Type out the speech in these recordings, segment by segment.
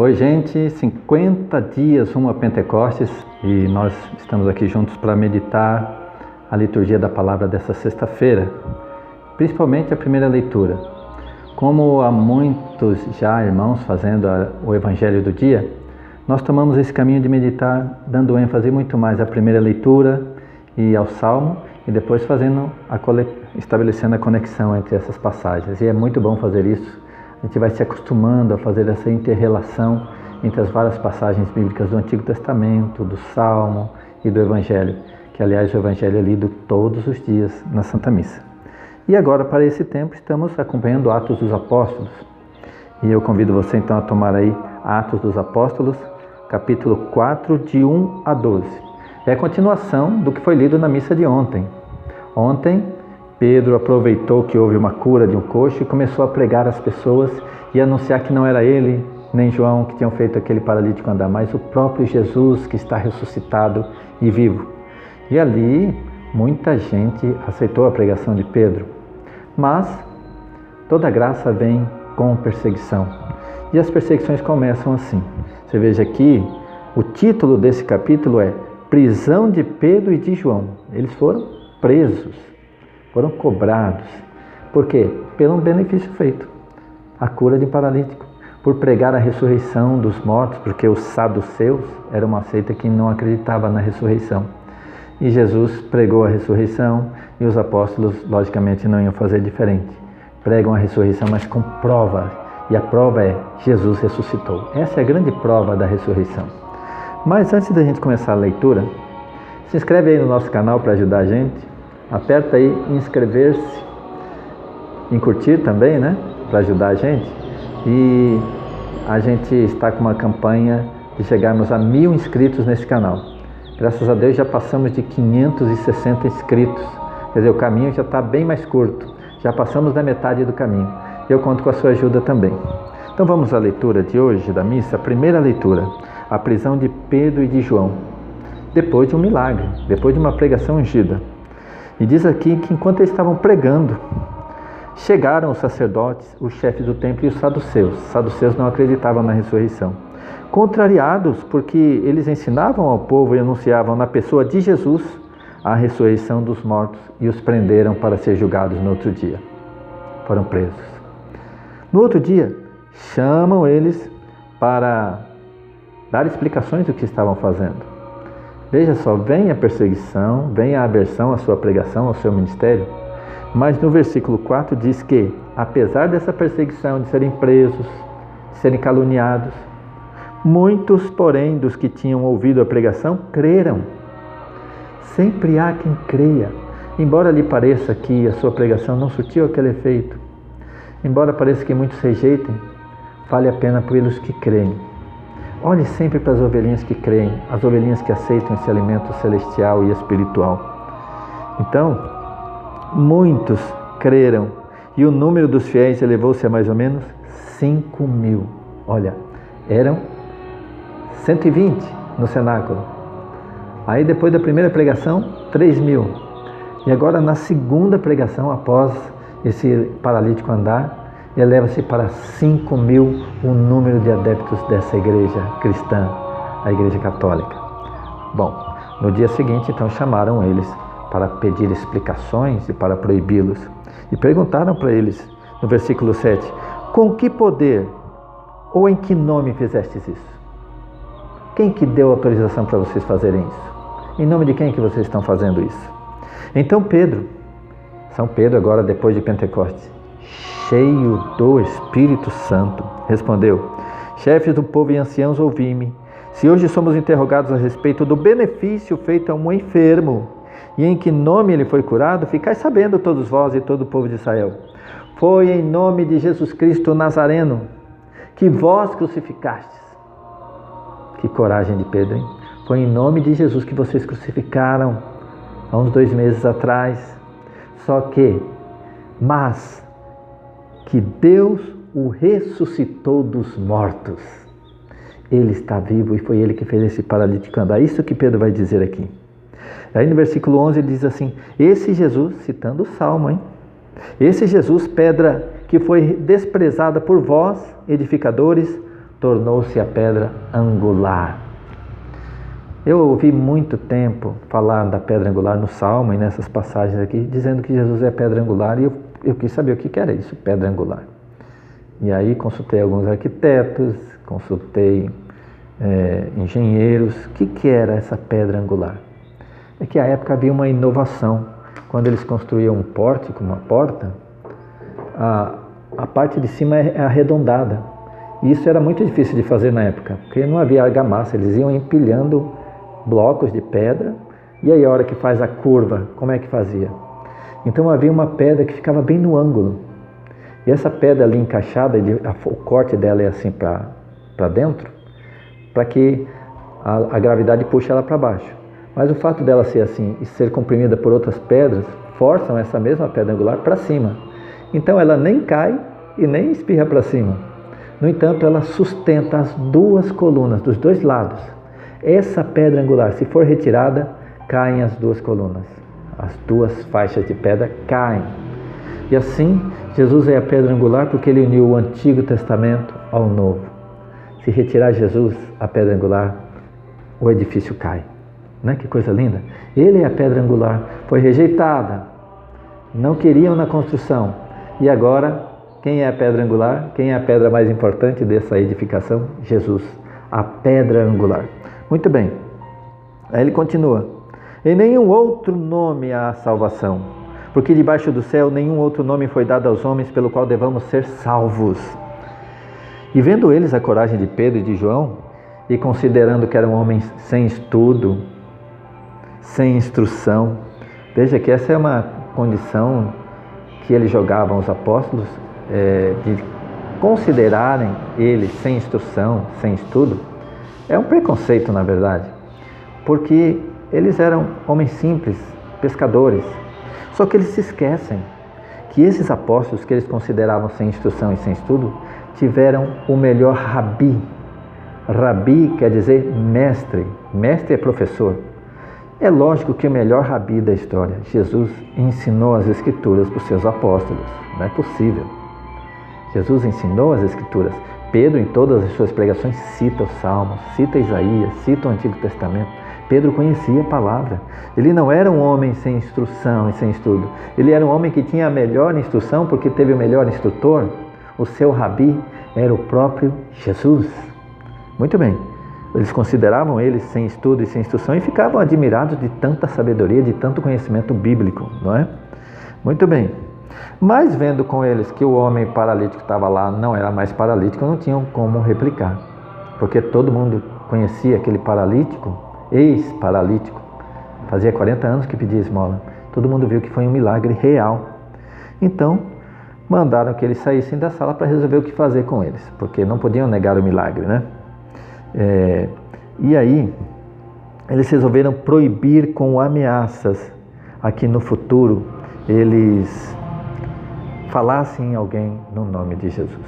Oi, gente, 50 dias rumo a Pentecostes e nós estamos aqui juntos para meditar a liturgia da palavra dessa sexta-feira, principalmente a primeira leitura. Como há muitos já irmãos fazendo o evangelho do dia, nós tomamos esse caminho de meditar dando ênfase muito mais à primeira leitura e ao salmo e depois estabelecendo a conexão entre essas passagens. E é muito bom fazer isso. A gente vai se acostumando a fazer essa inter-relação entre as várias passagens bíblicas do Antigo Testamento, do Salmo e do Evangelho, que aliás o Evangelho é lido todos os dias na Santa Missa. E agora, para esse tempo, estamos acompanhando Atos dos Apóstolos. E eu convido você então a tomar aí Atos dos Apóstolos, capítulo 4, de 1 a 12. É a continuação do que foi lido na missa de ontem. Ontem, Pedro aproveitou que houve uma cura de um coxo e começou a pregar às pessoas e anunciar que não era ele nem João que tinham feito aquele paralítico andar, mas o próprio Jesus que está ressuscitado e vivo. E ali muita gente aceitou a pregação de Pedro, mas toda graça vem com perseguição. E as perseguições começam assim. Você veja aqui, o título desse capítulo é Prisão de Pedro e de João. Eles foram presos. Foram cobrados. Por quê? Pelo benefício feito. A cura de paralítico. Por pregar a ressurreição dos mortos, porque os saduceus eram uma seita que não acreditava na ressurreição. E Jesus pregou a ressurreição e os apóstolos, logicamente, não iam fazer diferente. Pregam a ressurreição, mas com prova. E a prova é Jesus ressuscitou. Essa é a grande prova da ressurreição. Mas antes da gente começar a leitura, se inscreve aí no nosso canal para ajudar a gente. Aperta aí em inscrever-se, em curtir também, né? Para ajudar a gente. E a gente está com uma campanha de chegarmos a 1000 inscritos nesse canal. Graças a Deus já passamos de 560 inscritos. Quer dizer, o caminho já está bem mais curto. Já passamos da metade do caminho. E eu conto com a sua ajuda também. Então vamos à leitura de hoje da missa. A primeira leitura, a prisão de Pedro e de João. Depois de um milagre, depois de uma pregação ungida. E diz aqui que enquanto eles estavam pregando, chegaram os sacerdotes, os chefes do templo e os saduceus. Os saduceus não acreditavam na ressurreição. Contrariados, porque eles ensinavam ao povo e anunciavam na pessoa de Jesus a ressurreição dos mortos e os prenderam para ser julgados no outro dia. Foram presos. No outro dia, chamam eles para dar explicações do que estavam fazendo. Veja só, vem a perseguição, vem a aversão à sua pregação, ao seu ministério, mas no versículo 4 diz que, apesar dessa perseguição, de serem presos, de serem caluniados, muitos, porém, dos que tinham ouvido a pregação, creram. Sempre há quem creia, embora lhe pareça que a sua pregação não surtiu aquele efeito, embora pareça que muitos rejeitem, vale a pena pelos que creem. Olhe sempre para as ovelhinhas que creem, as ovelhinhas que aceitam esse alimento celestial e espiritual. Então, muitos creram e o número dos fiéis elevou-se a mais ou menos 5.000. Olha, eram 120 no cenáculo. Aí depois da primeira pregação, 3.000. E agora na segunda pregação, após esse paralítico andar, eleva-se para 5.000 o número de adeptos dessa igreja cristã, a igreja católica. Bom, no dia seguinte, então, chamaram eles para pedir explicações e para proibi-los. E perguntaram para eles, no versículo 7, com que poder ou em que nome fizestes isso? Quem que deu autorização para vocês fazerem isso? Em nome de quem que vocês estão fazendo isso? Então São Pedro agora depois de Pentecostes, cheio do Espírito Santo, respondeu: chefes do povo e anciãos, ouvi-me. Se hoje somos interrogados a respeito do benefício feito a um enfermo e em que nome ele foi curado, ficai sabendo todos vós e todo o povo de Israel. Foi em nome de Jesus Cristo Nazareno que vós crucificastes. Que coragem de Pedro, hein? Foi em nome de Jesus que vocês crucificaram há uns 2 meses atrás. Mas que Deus o ressuscitou dos mortos. Ele está vivo e foi ele que fez esse paralítico andar. Isso que Pedro vai dizer aqui. Aí no versículo 11 ele diz assim, esse Jesus, citando o Salmo, hein? Esse Jesus, pedra que foi desprezada por vós, edificadores, tornou-se a pedra angular. Eu ouvi muito tempo falar da pedra angular no Salmo e nessas passagens aqui, dizendo que Jesus é a pedra angular, e eu quis saber o que era isso, pedra angular. E aí consultei alguns arquitetos, consultei engenheiros. O que era essa pedra angular? É que à época havia uma inovação. Quando eles construíam um pórtico, uma porta, a parte de cima é arredondada. E isso era muito difícil de fazer na época, porque não havia argamassa, eles iam empilhando blocos de pedra, e aí a hora que faz a curva, como é que fazia? Então havia uma pedra que ficava bem no ângulo, e essa pedra ali encaixada, o corte dela é assim para dentro, para que a gravidade puxe ela para baixo. Mas o fato dela ser assim e ser comprimida por outras pedras, forçam essa mesma pedra angular para cima. Então ela nem cai e nem espirra para cima. No entanto, ela sustenta as duas colunas dos dois lados. Essa pedra angular, se for retirada, caem as duas colunas. As duas faixas de pedra caem. E assim, Jesus é a pedra angular porque ele uniu o Antigo Testamento ao Novo. Se retirar Jesus, a pedra angular, o edifício cai. Né? Que coisa linda! Ele é a pedra angular, foi rejeitada. Não queriam na construção. E agora, quem é a pedra angular? Quem é a pedra mais importante dessa edificação? Jesus, a pedra angular. Muito bem. Aí ele continua. Em nenhum outro nome há salvação, porque debaixo do céu nenhum outro nome foi dado aos homens pelo qual devamos ser salvos. E vendo eles a coragem de Pedro e de João, e considerando que eram homens sem estudo, sem instrução, veja que essa é uma condição que eles jogavam os apóstolos, de considerarem eles sem instrução, sem estudo. É um preconceito, na verdade, porque eles eram homens simples, pescadores. Só que eles se esquecem que esses apóstolos que eles consideravam sem instrução e sem estudo tiveram o melhor rabi. Rabi quer dizer mestre, mestre é professor. É lógico que o melhor rabi da história, Jesus, ensinou as Escrituras para os seus apóstolos. Não é possível. Jesus ensinou as Escrituras. Pedro, em todas as suas pregações, cita os Salmos, cita Isaías, cita o Antigo Testamento. Pedro conhecia a palavra. Ele não era um homem sem instrução e sem estudo. Ele era um homem que tinha a melhor instrução porque teve o melhor instrutor. O seu rabi era o próprio Jesus. Muito bem. Eles consideravam ele sem estudo e sem instrução e ficavam admirados de tanta sabedoria, de tanto conhecimento bíblico, não é? Muito bem. Mas vendo com eles que o homem paralítico estava lá, não era mais paralítico, não tinham como replicar. Porque todo mundo conhecia aquele paralítico, ex-paralítico. Fazia 40 anos que pedia esmola. Todo mundo viu que foi um milagre real. Então, mandaram que eles saíssem da sala para resolver o que fazer com eles. Porque não podiam negar o milagre, né? E aí, eles resolveram proibir com ameaças a que no futuro eles falassem em alguém no nome de Jesus.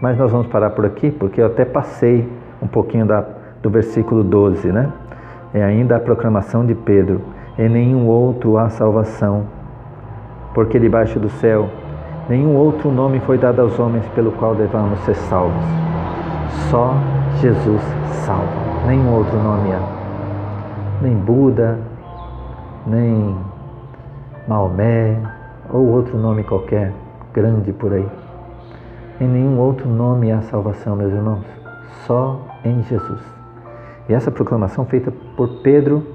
Mas nós vamos parar por aqui, porque eu até passei um pouquinho do versículo 12, né? É ainda a proclamação de Pedro: em nenhum outro há salvação, porque debaixo do céu nenhum outro nome foi dado aos homens pelo qual devamos ser salvos. Só Jesus salva, nenhum outro nome há. Nem Buda, nem Maomé, ou outro nome qualquer, grande por aí. Em nenhum outro nome há salvação, meus irmãos, só em Jesus. E essa proclamação feita por Pedro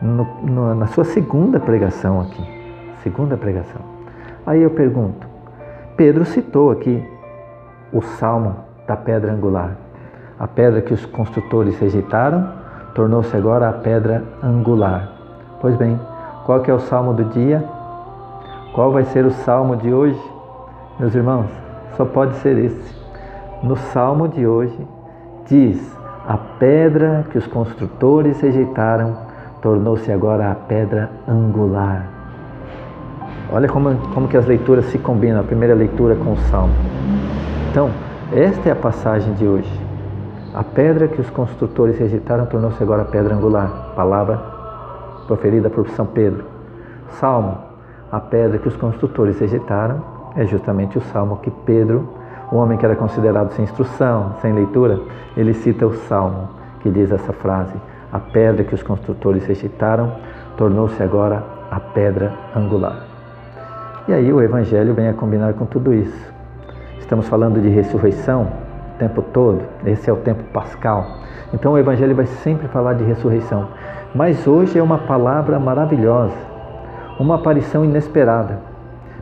na sua segunda pregação aqui. Segunda pregação. Aí eu pergunto, Pedro citou aqui o salmo da pedra angular. A pedra que os construtores rejeitaram tornou-se agora a pedra angular. Pois bem, qual que é o salmo do dia? Qual vai ser o salmo de hoje? Meus irmãos, só pode ser esse. No salmo de hoje diz: a pedra que os construtores rejeitaram tornou-se agora a pedra angular. Olha como que as leituras se combinam, a primeira leitura com o salmo. Então, esta é a passagem de hoje. A pedra que os construtores rejeitaram tornou-se agora a pedra angular. Palavra proferida por São Pedro. Salmo: a pedra que os construtores rejeitaram é justamente o salmo que Pedro o homem que era considerado sem instrução, sem leitura, ele cita o Salmo, que diz essa frase: a pedra que os construtores rejeitaram tornou-se agora a pedra angular. E aí o Evangelho vem a combinar com tudo isso. Estamos falando de ressurreição o tempo todo, esse é o tempo pascal. Então o Evangelho vai sempre falar de ressurreição. Mas hoje é uma palavra maravilhosa, uma aparição inesperada.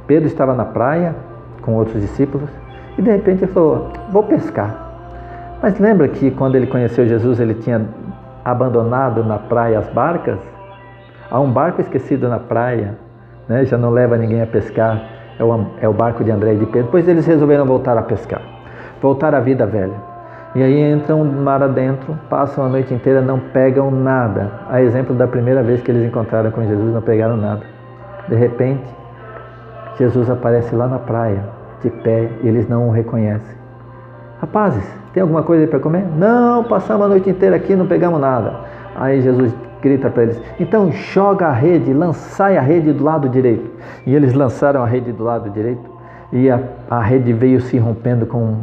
Pedro estava na praia com outros discípulos e de repente ele falou: vou pescar. Mas lembra que quando ele conheceu Jesus, ele tinha abandonado na praia as barcas? Há um barco esquecido na praia, né? Já não leva ninguém a pescar, é o barco de André e de Pedro. Depois eles resolveram voltar a pescar, voltar à vida velha. E aí entram mar adentro, passam a noite inteira, não pegam nada. A exemplo da primeira vez que eles encontraram com Jesus, não pegaram nada. De repente, Jesus aparece lá na praia, de pé, e eles não o reconhecem. Rapazes, tem alguma coisa aí para comer? Não, passamos a noite inteira aqui, não pegamos nada. Aí Jesus grita para eles: então joga a rede, lançai a rede do lado direito. E eles lançaram a rede do lado direito e a rede veio se rompendo com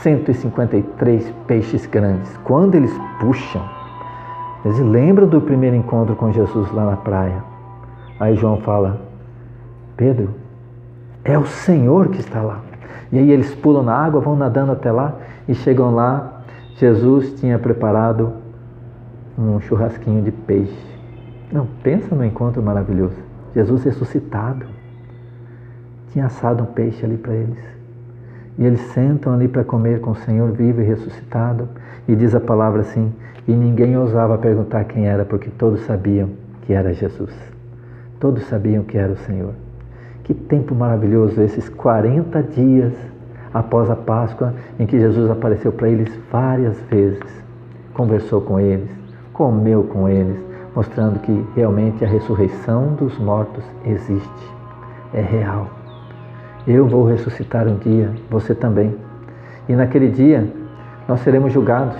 153 peixes grandes. Quando eles puxam, eles lembram do primeiro encontro com Jesus lá na praia. Aí João fala: Pedro, é o Senhor que está lá. E aí eles pulam na água, vão nadando até lá e chegam lá. Jesus tinha preparado um churrasquinho de peixe. Não, pensa no encontro maravilhoso. Jesus ressuscitado tinha assado um peixe ali para eles. E eles sentam ali para comer com o Senhor vivo e ressuscitado. E diz a palavra assim: e ninguém ousava perguntar quem era, porque todos sabiam que era Jesus. Todos sabiam que era o Senhor. Que tempo maravilhoso esses 40 dias após a Páscoa, em que Jesus apareceu para eles várias vezes, conversou com eles, comeu com eles, mostrando que realmente a ressurreição dos mortos existe, é real. Eu vou ressuscitar um dia, você também. E naquele dia nós seremos julgados.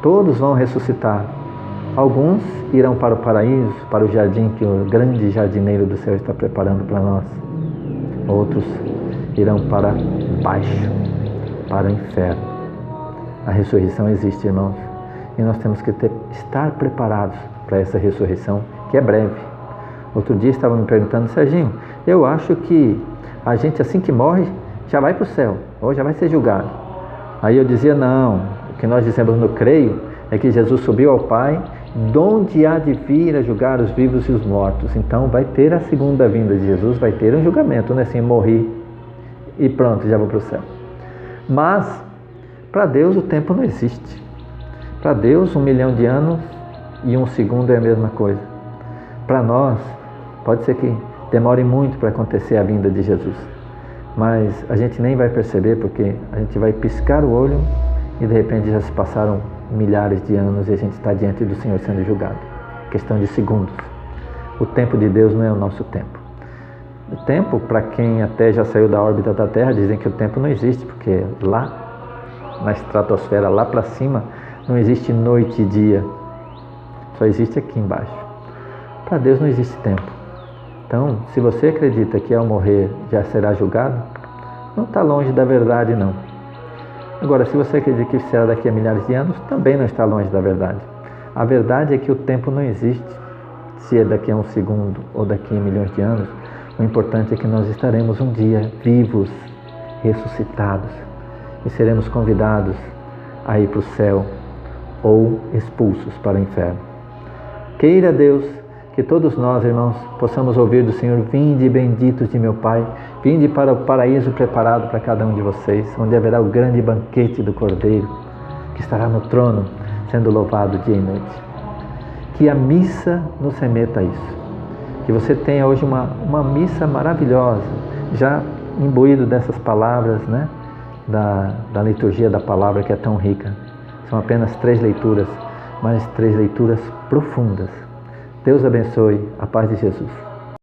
Todos vão ressuscitar. Alguns irão para o paraíso, para o jardim que o grande jardineiro do céu está preparando para nós. Outros irão para baixo, para o inferno. A ressurreição existe, irmãos. E nós temos que estar preparados para essa ressurreição, que é breve. Outro dia estavam me perguntando: Serginho, eu acho que a gente assim que morre já vai para o céu, ou já vai ser julgado. Aí eu dizia: não, o que nós dizemos no creio é que Jesus subiu ao Pai, donde há de vir a julgar os vivos e os mortos. Então vai ter a segunda vinda de Jesus, vai ter um julgamento, não é assim, morri e pronto, já vou para o céu. Mas para Deus o tempo não existe. Para Deus 1 milhão de anos e 1 segundo é a mesma coisa. Para nós pode ser que demore muito para acontecer a vinda de Jesus, mas a gente nem vai perceber, porque a gente vai piscar o olho e de repente já se passaram milhares de anos e a gente está diante do Senhor sendo julgado. Questão de segundos. O tempo de Deus não é o nosso tempo. O tempo, para quem até já saiu da órbita da Terra, dizem que o tempo não existe, porque lá na estratosfera, lá para cima, não existe noite e dia, só existe aqui embaixo. Para Deus não existe tempo. Então, se você acredita que ao morrer já será julgado, não está longe da verdade, não. Agora, se você acredita que será daqui a milhares de anos, também não está longe da verdade. A verdade é que o tempo não existe. Se é daqui a 1 segundo ou daqui a milhões de anos, o importante é que nós estaremos um dia vivos, ressuscitados, e seremos convidados a ir para o céu ou expulsos para o inferno. Queira Deus que todos nós, irmãos, possamos ouvir do Senhor: vinde benditos de meu Pai, vinde para o paraíso preparado para cada um de vocês, onde haverá o grande banquete do Cordeiro, que estará no trono, sendo louvado dia e noite. Que a missa nos remeta a isso. Que você tenha hoje uma missa maravilhosa, já imbuído dessas palavras, né? Da liturgia da palavra, que é tão rica. São apenas 3 leituras, mas 3 leituras profundas. Deus abençoe. A paz de Jesus.